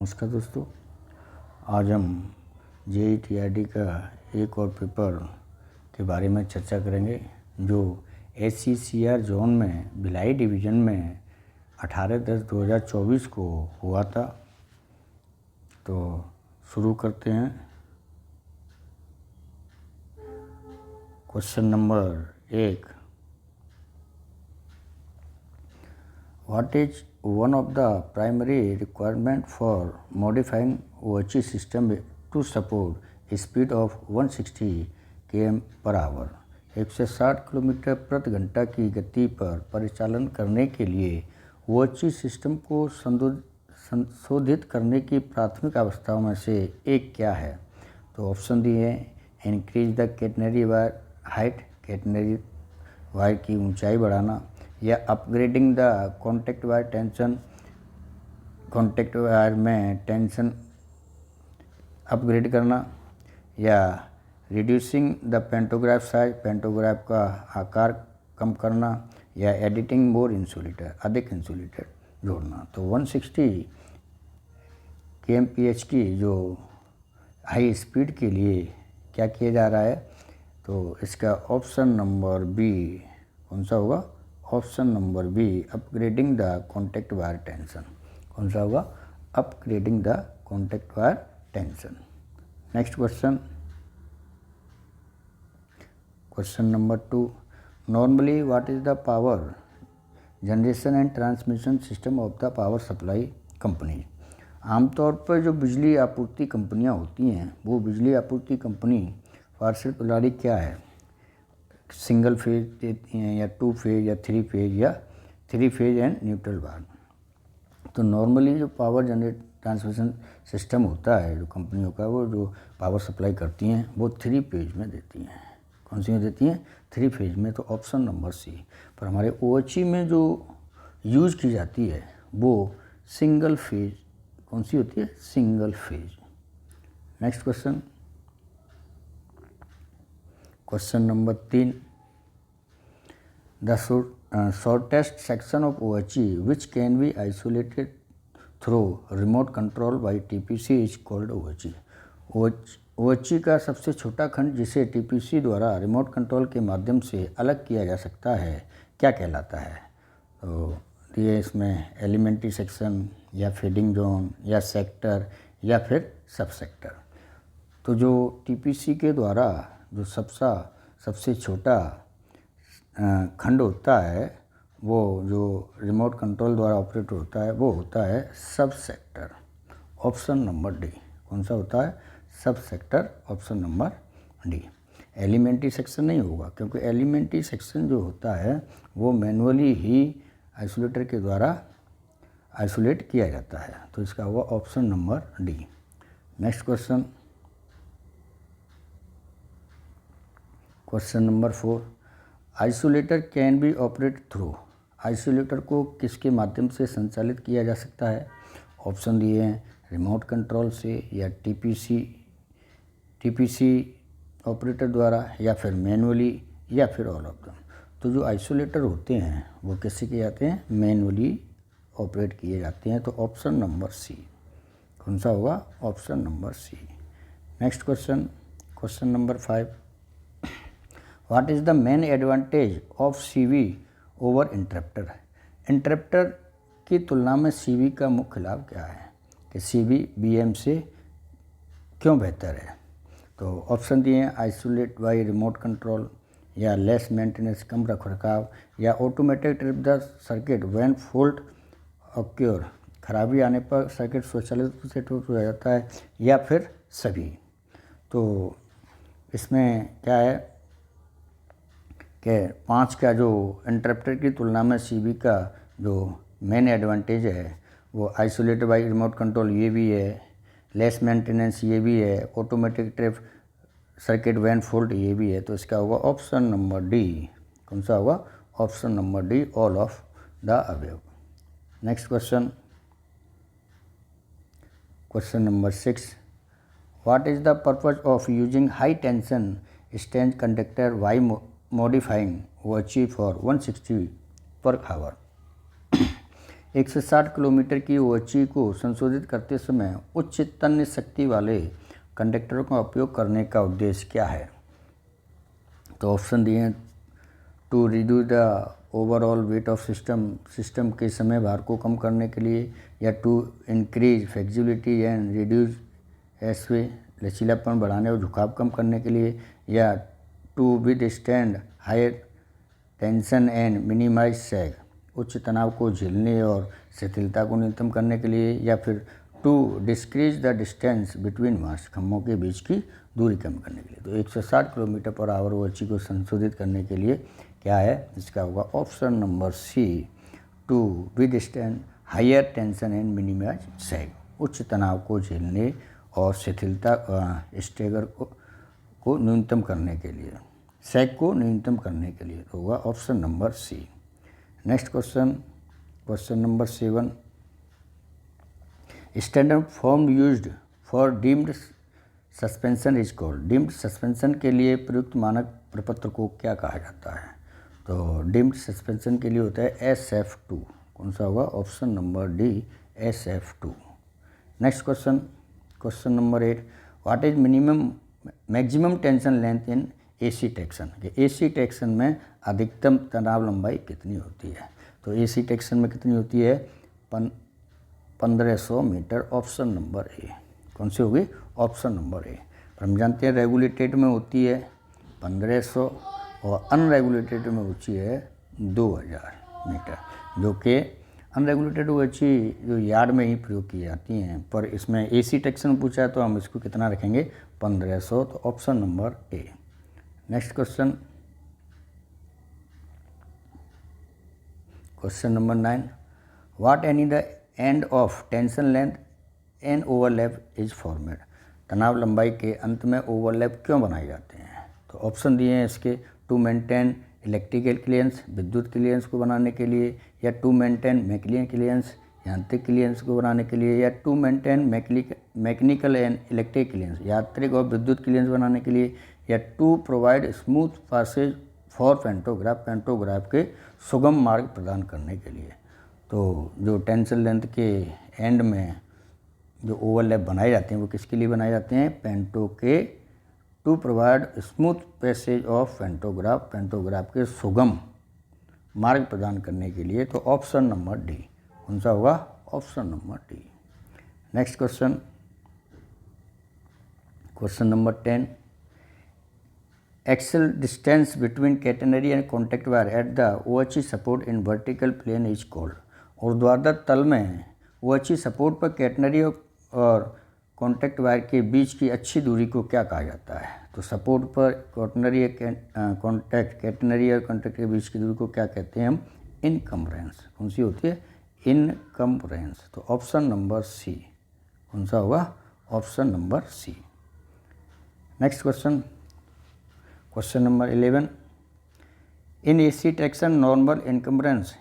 नमस्कार दोस्तों, आज हम JEE-TRD का एक और पेपर के बारे में चर्चा करेंगे जो SCCR जोन में भिलाई डिवीज़न में 18/10/2024 को हुआ था। तो शुरू करते हैं। Question number 1, What is one of the primary requirements for modifying OHE system to support a speed of 160 km/h? 160 kilometre प्रति घंटा की गति पर परिचालन करने के लिए OHE सिस्टम को संशोधित करने की प्राथमिक अवस्थाओं में से एक क्या है? तो ऑप्शन दिए हैं, increase the catenary wire height, catenary wire की ऊंचाई बढ़ाना, या upgrading the contact wire tension, contact wire में टेंशन अपग्रेड करना, या reducing the pantograph size, pantograph का आकार कम करना, या एडिटिंग मोर इंसुलेटर, अधिक इंसुलेटर जोड़ना। तो 160 kmph की जो हाई स्पीड के लिए क्या किया जा रहा है? तो इसका ऑप्शन नंबर बी कौन सा होगा? Option number B, upgrading the contact wire tension. कौन सा होगा? Upgrading the contact wire tension. Next question, question number 2, normally what is the power generation and transmission system of the power supply company? आमतौर पर जो बिजली आपूर्ति कंपनियां होती हैं वो बिजली आपूर्ति कंपनी पार्षद प्रणाली क्या है? सिंगल फेज देती हैं, या 2 फेज, या 3 फेज, या 3 फेज एंड न्यूट्रल वायर। तो नॉर्मली जो पावर जनरेट ट्रांसमिशन सिस्टम होता है जो कंपनियों का, वो जो पावर सप्लाई करती हैं वो 3 फेज में देती हैं। कौन सी में देती हैं? 3 फेज में। तो ऑप्शन नंबर सी। पर हमारे OHE में जो यूज़ की जाती है वो सिंगल फेज। कौन सी होती है? Single phase. Next question, question number 3, the shortest section of OHE which can be isolated through remote control by TPC is called OHE। OHE का सबसे छोटा खंड जिसे TPC द्वारा रिमोट कंट्रोल के माध्यम से अलग किया जा सकता है क्या कहलाता है? तो ये इसमें एलिमेंट्री सेक्शन, या फीडिंग जोन, या सेक्टर, या फिर सब सेक्टर। तो जो TPC के द्वारा जो सबसे छोटा खंड होता है वो जो रिमोट कंट्रोल द्वारा ऑपरेट होता है वो होता है sub sector. Option number D. कौन सा होता है? Sub sector. Option number D. Elementary section नहीं होगा, क्योंकि एलिमेंट्री सेक्शन जो होता है वो मैनुअली ही आइसोलेटर के द्वारा आइसोलेट किया जाता है। तो इसका होगा option number D. Next question, question number 4, isolator can be operate through. Isolator को किसके माध्यम से संचालित किया जा सकता है? ऑप्शन दिए हैं, रिमोट कंट्रोल से, या टीपीसी ऑपरेटर द्वारा, या फिर मैनुअली, या फिर ऑल ऑफ दम। तो जो आइसोलेटर होते हैं वो किससे किए जाते हैं? मैनुअली ऑपरेट किए जाते हैं। तो ऑप्शन नंबर सी। कौन सा होगा? Option number C. Next question, question number 5, what is the main advantage of CV over interrupter? Interrupter की तुलना में CV का मुख्य लाभ क्या है? कि CV BM से क्यों बेहतर है? तो ऑप्शन दिए हैं, आइसोलेट बाई रिमोट कंट्रोल, या लेस मेंटेनेंस, कम रखरखाव, या automatic trip the circuit when fault occur, खराबी आने पर सर्किट स्वचालित रूप से टूट हो जाता है, या फिर सभी। तो इसमें क्या है कि 5 का जो इंटरप्टर की तुलना में CV का जो मेन एडवांटेज है वो आइसोलेटेड बाई रिमोट कंट्रोल ये भी है, लेस मेंटेनेंस ये भी है, automatic trip circuit when fault ये भी है। तो इसका होगा ऑप्शन नंबर डी। कौन सा होगा? Option number D, all of the above. Next question, question number 6, what is the purpose of using high tension strange conductor why modifying OHE for 160 per our? 160 kilometre की OHE को संशोधित करते समय उच्च तन्य शक्ति वाले कंडक्टरों का उपयोग करने का उद्देश्य क्या है? तो ऑप्शन दिए हैं, to reduce the overall weight of system के समय भार को कम करने के लिए, या to increase flexibility and reduce sway लचीलापन बढ़ाने और झुकाव कम करने के लिए, या to withstand higher tension and minimise sag उच्च तनाव को झेलने और शिथिलता को न्यूनतम करने के लिए, या फिर to decrease the distance between mast खम्भों के बीच की दूरी कम करने के लिए। तो 160 किलोमीटर पर आवर OHE को संशोधित करने के लिए क्या है? इसका होगा option number C, to withstand higher tension and minimise sag उच्च तनाव को झेलने और शिथिलता स्टेगर को न्यूनतम करने के लिए, सैग को न्यूनतम करने के लिए। तो होगा option number C. Next question number 7, standard form used for deemed suspension is called. Deemed suspension के लिए प्रयुक्त मानक प्रपत्र को क्या कहा जाता है? तो डीम्ड सस्पेंशन के लिए होता है SF2। कौन सा होगा? Option number D, SF2। Next question number 8, what is maximum tension length in AC टेक्शन? AC traction में अधिकतम तनाव लंबाई कितनी होती है? तो AC टेक्शन में कितनी होती है? 1500 मीटर। ऑप्शन नंबर ए। कौन सी होगी? ऑप्शन नंबर ए। पर हम जानते हैं रेगुलेटेड में होती है 1500 और अनरेगुलेटेड में होती है 2000 मीटर, जो कि अनरेगुलेटेड OHE जो यार्ड में ही प्रयोग की जाती हैं, पर इसमें AC टेक्शन पूछा है तो हम इसको कितना रखेंगे? 1500। तो option number A. Next question number 9, what any the end of tension length and overlap is formed. तनाव लंबाई के अंत में ओवरलैप क्यों बनाए जाते हैं? तो ऑप्शन दिए हैं इसके, टू मेंटेन इलेक्ट्रिकल क्लियरेंस विद्युत क्लियरेंस को बनाने के लिए, या टू मेंटेन मैकेनिकल क्लियरेंस यांत्रिक क्लियरेंस को बनाने के लिए, या to maintain mechanical and electric clearance यांत्रिक और विद्युत क्लियरेंस बनाने के लिए, या to provide smooth passage for pantograph के सुगम मार्ग प्रदान करने के लिए। तो जो टेंशन लेंथ के एंड में जो ओवरलैप बनाए जाते हैं वो किसके लिए बनाए जाते हैं? पेंटो के, to provide smooth passage of pantograph के सुगम मार्ग प्रदान करने के लिए। तो ऑप्शन नंबर डी। कौन सा होगा? Option number D. Next question number 10, axial distance between catenary and contact wire at the OHE support in vertical plane is called. ऊर्ध्वाधर तल में OHE सपोर्ट पर कैटेनरी और कॉन्टैक्ट वायर के बीच की अच्छी दूरी को क्या कहा जाता है? तो सपोर्ट पर कैटेनरी और कॉन्टैक्ट के बीच की दूरी को क्या कहते हैं हम? इनकम्बरेंस। कौन सी होती है? इनकम्बरेंस। तो ऑप्शन नंबर सी। कौन सा होगा? Option number C. Next question number 11, in AC traction normal encumbrance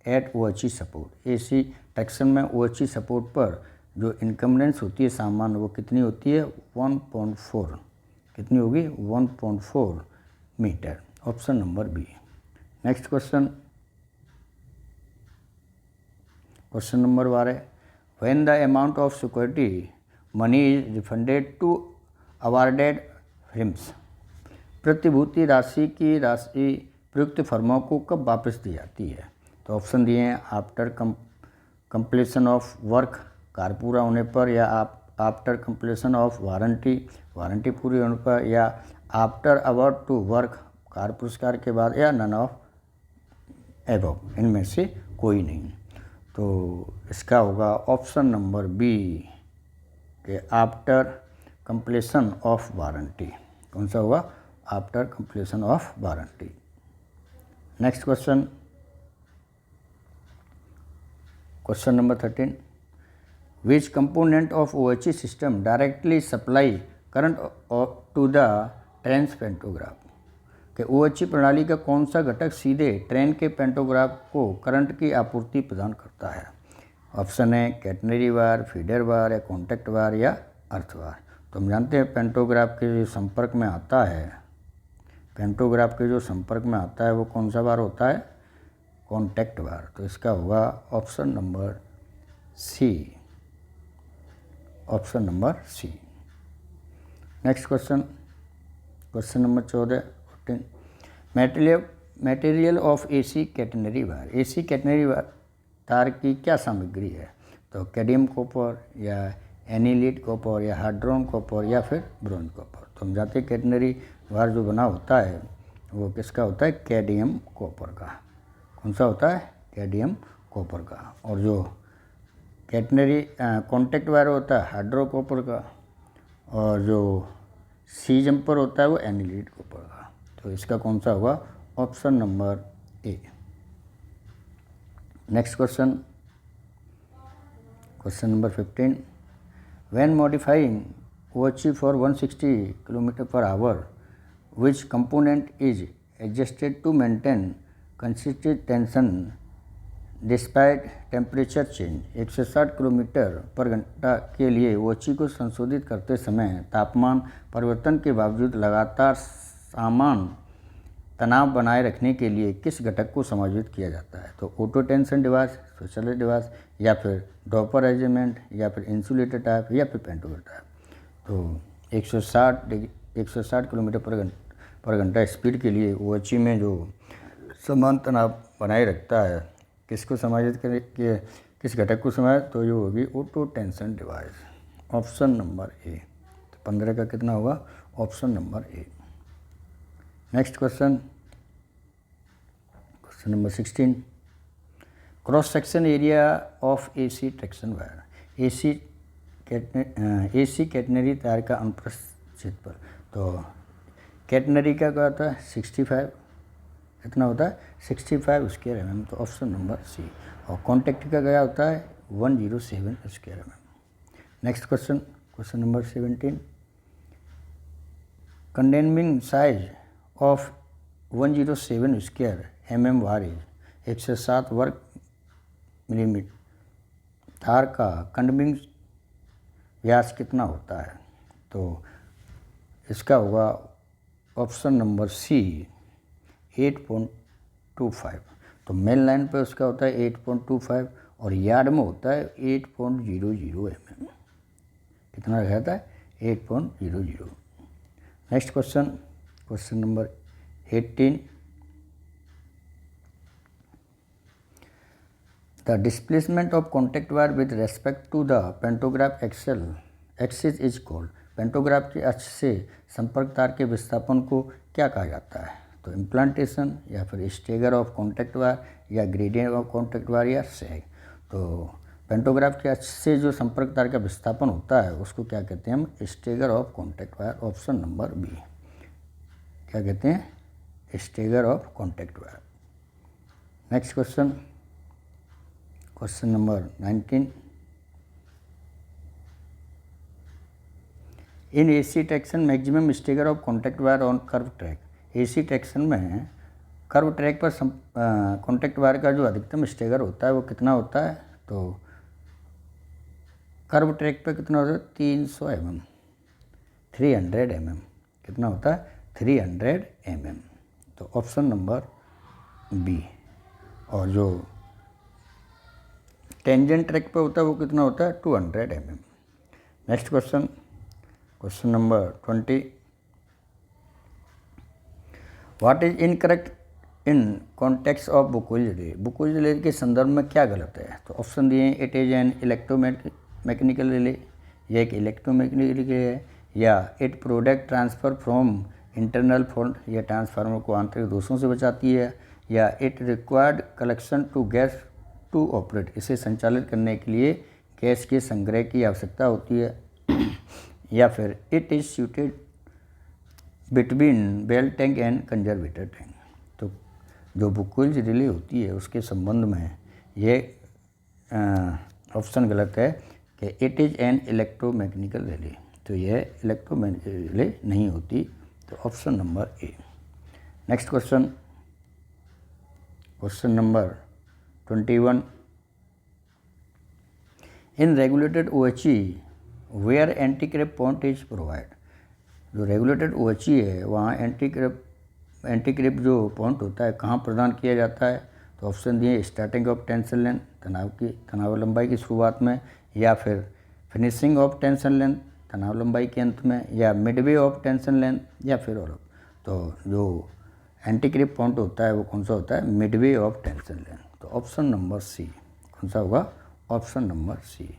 at OHE support. AC traction में OHE सपोर्ट पर जो इनकम्बरेंस होती है सामान्य, वो कितनी होती है? 1.4। कितनी होगी? 1.4 metre. Option number B. Next question number 12, when the amount of security money is refunded to awarded firms. प्रतिभूति राशि की राशि प्रयुक्त फर्मों को कब वापस दी जाती है? तो ऑप्शन दिए हैं, आफ्टर कंप्लीशन ऑफ वर्क, कार्य पूरा होने पर, या आफ्टर कंप्लीशन ऑफ वारंटी पूरी होने पर, या आफ्टर अवार्ड टू वर्क, कार्य पुरस्कार के बाद, या नन ऑफ एबव, इनमें से कोई नहीं। तो इसका होगा ऑप्शन नंबर बी के आफ्टर कंप्लीशन ऑफ वारंटी। कौन सा होगा? After completion of warranty. Next question number 13, which component of OHE system directly supply current to the train's pantograph. कि OHE प्रणाली का कौन सा घटक सीधे ट्रेन के पेंटोग्राफ को करंट की आपूर्ति प्रदान करता है? ऑप्शन है कैटेनरी वायर, फीडर वायर, या कॉन्टैक्ट वायर, या अर्थ वायर। तो हम जानते हैं पेंटोग्राफ के जो संपर्क में आता है, पेंटोग्राफ के जो संपर्क में आता है वो कौन सा वायर होता है? कॉन्टैक्ट वायर, तो इसका होगा option number C, option number C. Next question, question number 14। Material of AC catenary wire, AC catenary wire तार की क्या सामग्री है? तो कैडमियम कॉपर या एनीलिट कॉपर या हाइड्रोन कॉपर या फिर ब्रोंज कॉपर। तो हम जानते हैं कैटेनरी वायर जो बना होता है वो किसका होता है? कैडमियम कॉपर का। कौन सा होता है? कैडमियम कॉपर का। और जो कैटेनरी कॉन्टैक्ट वायर होता है हाइड्रो कॉपर का, और जो सी जंपर होता है वो एनीलिट कॉपर का। तो इसका कौन सा होगा? Option number A. Next question, question number 15। When modifying OHE for 160 km/h, which component is adjusted to maintain consistent tension despite temperature change? 160 किलोमीटर/घंटा के लिए OHE को संशोधित करते समय तापमान परिवर्तन के बावजूद लगातार समान तनाव बनाए रखने के लिए किस घटक को समायोजित किया जाता है? तो ऑटो टेंशन डिवाइस, स्विचलेस डिवाइस या फिर डॉपर एलिमेंट या फिर इंसुलेटर टाइप या फिर पेंटोगर टाइप। तो 160 किलोमीटर/घंटा स्पीड के लिए OHE में जो समान तनाव बनाए रखता है किसको समायोजित करें कि किस घटक को समायोजित? तो ये होगी auto tension device, option number ए। तो 15 का कितना होगा? Option number A. Next question, question number 16। Cross section area of AC traction wire, AC catenary तार का अनुप्रस्थ क्षेत्रफल। तो कैटेनरी का क्या होता है? 65, कितना होता है? 65 स्क्वायर mm। तो ऑप्शन नंबर सी। और कॉन्टैक्ट का क्या होता है? 107 square mm। Next question, question number 17। Condensing size of 107 square mm wire is 107 वर्ग मिलीमीटर। तार का कंडेनसिंग व्यास कितना होता है? तो इसका होगा ऑप्शन नंबर सी, 8.25। तो मेन लाइन पे उसका होता है 8.25 और यार्ड में होता है 8.00 mm। कितना रहता है? 8.00। Next question, question number 18। The displacement of contact wire with respect to the pantograph axis is called. Pantograph के अक्ष से संपर्क तार के विस्थापन को क्या कहा जाता है? तो इम्प्लांटेशन या फिर स्टेगर ऑफ कॉन्टैक्ट वायर या ग्रेडियंट ऑफ कॉन्टैक्ट वायर या सैग। तो पेंटोग्राफ के अक्ष से जो संपर्क तार का विस्थापन होता है उसको क्या कहते हैं हम? Stagger of contact wire, option number B. क्या कहते हैं? Stagger of contact wire. Next question, question number 19। In AC traction maximum stagger of contact wire on curve track. AC traction में कर्व ट्रैक पर कॉन्टैक्ट वायर का जो अधिकतम stagger होता है वो कितना होता है? तो कर्व ट्रैक पर कितना होता है? 300 mm, 300 mm। कितना होता है? 300 mm। तो ऑप्शन नंबर बी। और जो टेंजेंट ट्रैक पे होता है वो कितना होता है? 200 mm। Next question, question number 20। What is incorrect in context of Buchholz? Buchholz relay के संदर्भ में क्या गलत है? तो ऑप्शन दिए हैं, it is an electromechanical relay, यह एक इलेक्ट्रोमैकेनिकल रिले है, या it product transfer from internal fault, यह ट्रांसफार्मर को आंतरिक दोषों से बचाती है, या it required collection to gas to operate, इसे संचालित करने के लिए गैस के संग्रह की आवश्यकता होती है, या फिर it is suited between bell tank and conservator tank. तो जो बुकोइल रिले होती है उसके संबंध में ये ऑप्शन गलत है कि it is an electromechanical relay. तो यह इलेक्ट्रोमैकेनिकल रिले नहीं होती। तो option number A. Next question, question number 21। In regulated OHE where anti creep point is provide. जो रेगुलेटेड OHE है वहाँ एंटी क्रैप जो पॉइंट होता है कहाँ प्रदान किया जाता है? तो ऑप्शन दिए स्टार्टिंग ऑफ टेंशन लेंथ, तनाव लंबाई की शुरुआत में, या फिर फिनिशिंग ऑफ टेंशन लेंथ, तनाव लंबाई के अंत में, या मिडवे ऑफ टेंशन लेंथ, या फिर ऑल ऑफ। तो जो एंटी क्रिप पॉइंट होता है वो कौन सा होता है? Midway of tension length. तो ऑप्शन नंबर सी कौन सा होगा? Option number C.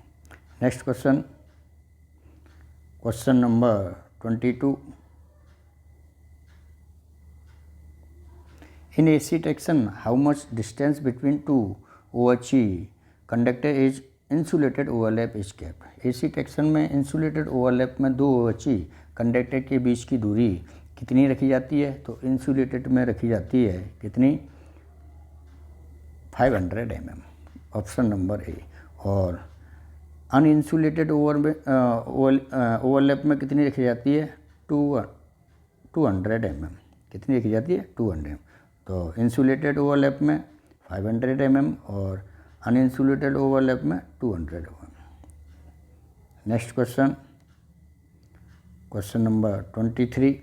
Next question, question number 22। In AC section, how much distance between two OHE conductor is insulated overlap is kept? AC section में insulated overlap में दो OHE conductor के बीच की दूरी कितनी रखी जाती है? तो इंसुलेटेड में रखी जाती है कितनी? 500 mm, ऑप्शन नंबर ए। और अनइंसुलेटेड ओवरलैप में कितनी रखी जाती है? 200 mm। कितनी रखी जाती है? 200 mm। तो इंसुलेटेड ओवरलैप में 500 mm और अनइंसुलेटेड ओवरलैप में 200 mm। Next question, question number 23।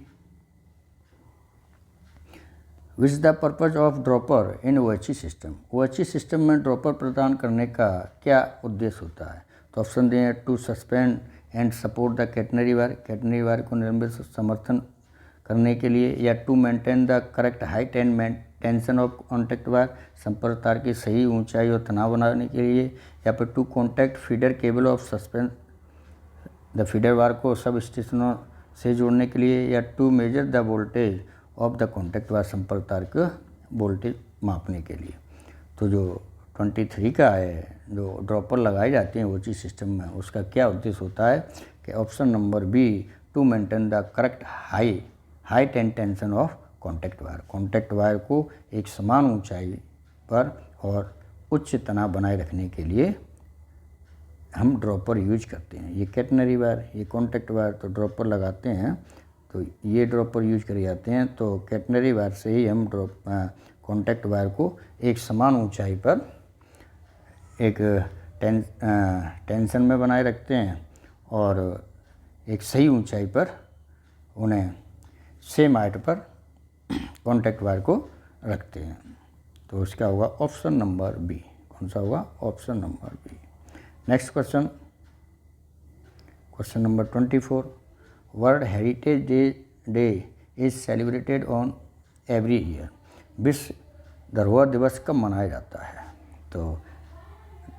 Which the purpose of dropper in OHE system? OHE system में ड्रॉपर प्रदान करने का क्या उद्देश्य होता है? तो ऑप्शन दिए to suspend and support the catenary wire को निलंबित समर्थन करने के लिए, या to maintain the correct height and tension of contact wire, संपर्क तार की सही ऊंचाई और तनाव बनाने के लिए, या फिर to contact feeder cable of suspend the feeder wire को सब स्टेशनों से जोड़ने के लिए, या to measure the voltage of the contact wire, संपर्क तार का वोल्टेज मापने के लिए। तो जो 23 का है, जो ड्रॉपर लगाए जाते हैं OHE सिस्टम में, उसका क्या उद्देश्य होता है? कि option number B, to maintain the correct height and tension of contact wire को एक समान ऊंचाई पर और उच्च तनाव बनाए रखने के लिए हम ड्रॉपर यूज करते हैं। ये कैटनरी वायर, ये कॉन्टैक्ट वायर तो ड्रॉपर लगाते हैं, तो ये ड्रॉपर यूज करे जाते हैं। तो कैटनरी वायर से ही हम कॉन्टैक्ट वायर को एक समान ऊंचाई पर एक टेंशन में बनाए रखते हैं और एक सही ऊंचाई पर उन्हें सेम हाइट पर कॉन्टैक्ट वायर को रखते हैं। तो इसका होगा ऑप्शन नंबर बी। कौन सा होगा? Option number B. Next question, question number 24। World heritage day is celebrated on every year. विश्व धरोहर दिवस कब मनाया जाता है? तो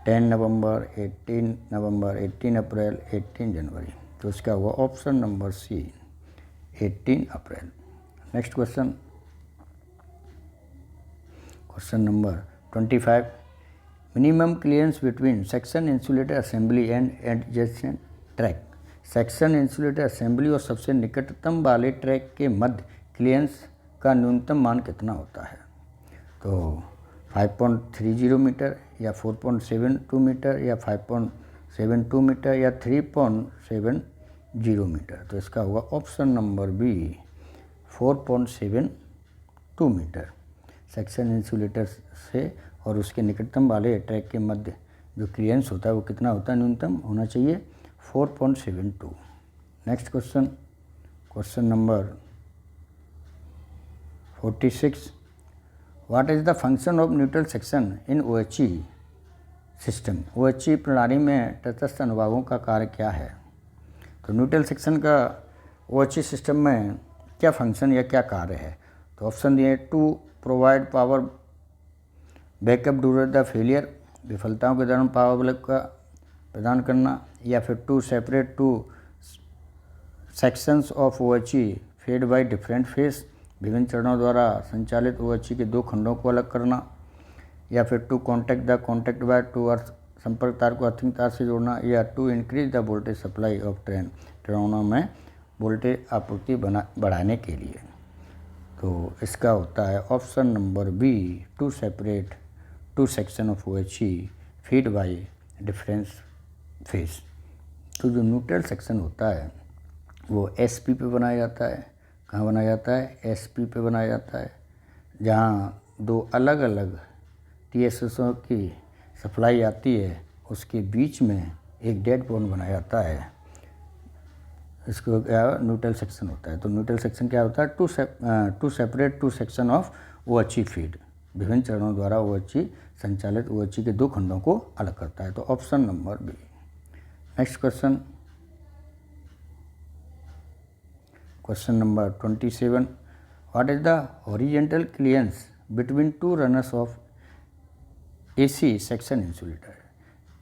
10 नवंबर, 18 नवंबर, 18 अप्रैल, 18 जनवरी। तो इसका हुआ ऑप्शन नंबर सी, 18 अप्रैल। Next question, question number 25। Minimum clearance between section insulator assembly and adjacent track. Section insulator assembly और सबसे निकटतम वाले ट्रैक के मध्य क्लियरेंस का न्यूनतम मान कितना होता है? तो 5.30 मीटर, या 4.72 मीटर, या 5.72 मीटर, या 3.70 मीटर। तो इसका होगा option number B, 4.72 metre. Section insulator से और उसके निकटतम वाले ट्रैक के मध्य जो क्लियरेंस होता है वो कितना होता है? न्यूनतम होना चाहिए 4.72। Next question, question number 46। What is the function of neutral section in OHE system? OHE प्रणाली में तटस्थ अनुभागों का कार्य क्या है? तो न्यूट्रल सेक्शन का OHE सिस्टम में क्या फंक्शन या क्या कार्य है? तो ऑप्शन दिए to provide power backup during the failure, विफलताओं के दौरान पावर बैकअप का प्रदान करना, या फिर to separate two sections of OHE fed by different phase, विभिन्न चरणों द्वारा संचालित OHE के दो खंडों को अलग करना, या फिर to contact the contact wire to earth, संपर्क तार को अर्थिंग तार से जोड़ना, या to increase the voltage supply of ट्रेनों में वोल्टेज आपूर्ति बढ़ाने के लिए। तो इसका होता है option number B, to separate two section of OHE feed by difference phase. तो जो न्यूट्रल सेक्शन होता है वो SP पे बनाया जाता है। कहाँ बनाया जाता है? SP पे बनाया जाता है, जहाँ दो अलग अलग TSSओं की सप्लाई आती है, उसके बीच में एक डेड बॉन्ड बनाया जाता है। इसको क्या न्यूट्रल सेक्शन होता है। तो न्यूट्रल सेक्शन क्या होता है? To separate two section of OHE feed विभिन्न चरणों द्वारा OHE संचालित OHE के 2 खंडों को अलग करता है। तो option number B. Next question, question number 27, what is the horizontal clearance between 2 runners of AC section insulator.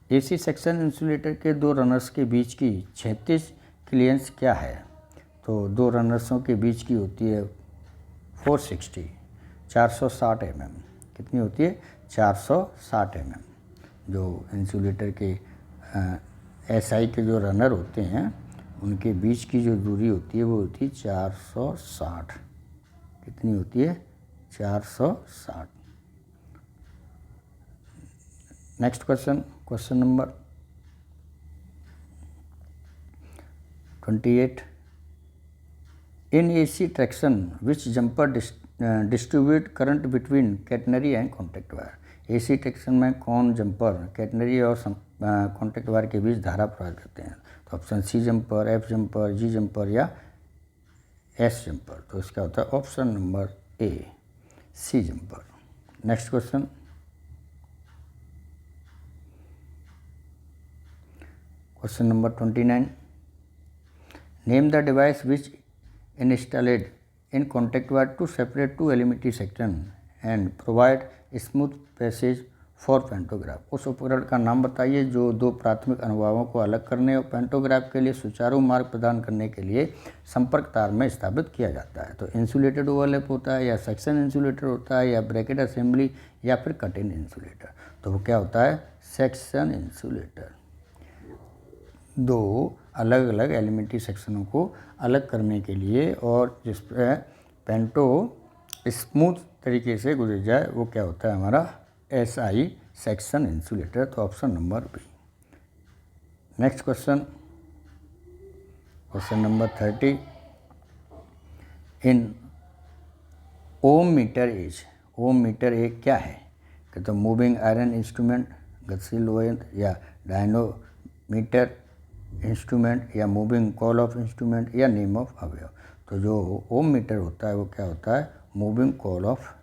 AC section insulator के 2 रनर्स के बीच की क्षैतिज क्लियरेंस क्या है? तो 2 रनर्सों के बीच की होती है 460 mm। कितनी होती है? 460 mm। जो इंसुलेटर के SI के जो रनर होते हैं उनके बीच की जो दूरी होती है वो होती है 460। कितनी होती है? 460। Next question, question number 28, in AC traction which jumper distribute current between catenary and contact wire. AC traction में कौन जंपर कैटनरी और कॉन्टैक्ट वायर के बीच धारा प्रवाहित करते हैं? तो option C jumper, F jumper, G jumper या S जंपर। तो इसका होता है option number A, C jumper. Next question, question number 29, name the device which installed in contact wire to separate 2 LMET section and provide smooth passage for pantograph। उस उपकरण का नाम बताइए जो 2 प्राथमिक अनुभागों को अलग करने और पेंटोग्राफ के लिए सुचारू मार्ग प्रदान करने के लिए संपर्क तार में स्थापित किया जाता है। तो इंसुलेटेड ओवरलैप होता है या सेक्शन इंसुलेटर होता है या ब्रैकेट असेंबली या फिर कट इन इंसुलेटर। तो वो क्या होता है? Section insulator. 2 अलग अलग एलिमेंट्री सेक्शनों को अलग करने के लिए और जिस पर पेंटो स्मूथ तरीके से गुजर जाए वो क्या होता है? हमारा SI सेक्शन इंसुलेटर। तो option number B. Next question, question number 30, in ohm metre as. Ohm metre एक क्या है? तो मूविंग आयरन इंस्ट्रूमेंट, गतिशील लोहा यंत्र, या डायनोमीटर इंस्ट्रूमेंट, या मूविंग कॉल ऑफ इंस्ट्रूमेंट, या नेम ऑफ अवयव। तो जो ओम मीटर होता है वो क्या होता है? Moving coil of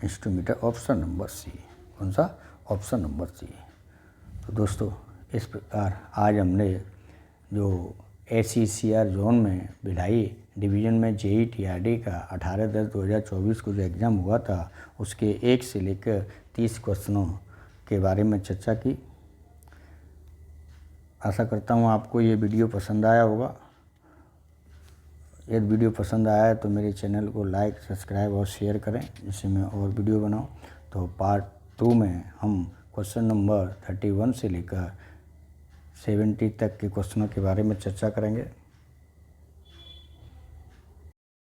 instrument. Option number C. कौन सा? Option number C. तो दोस्तों इस प्रकार आज हमने जो SECR जोन में भिलाई डिवीज़न में JEE TRD का 18/10/2024 को जो एग्ज़ाम हुआ था उसके 1 से लेकर 30 क्वेश्चनों के बारे में चर्चा की। आशा करता हूँ आपको ये वीडियो पसंद आया होगा। यदि वीडियो पसंद आया है तो मेरे चैनल को लाइक, सब्सक्राइब और शेयर करें जिससे मैं और वीडियो बनाऊँ। तो पार्ट 2 में हम क्वेश्चन नंबर 31 से लेकर 70 तक के क्वेश्चनों के बारे में चर्चा करेंगे।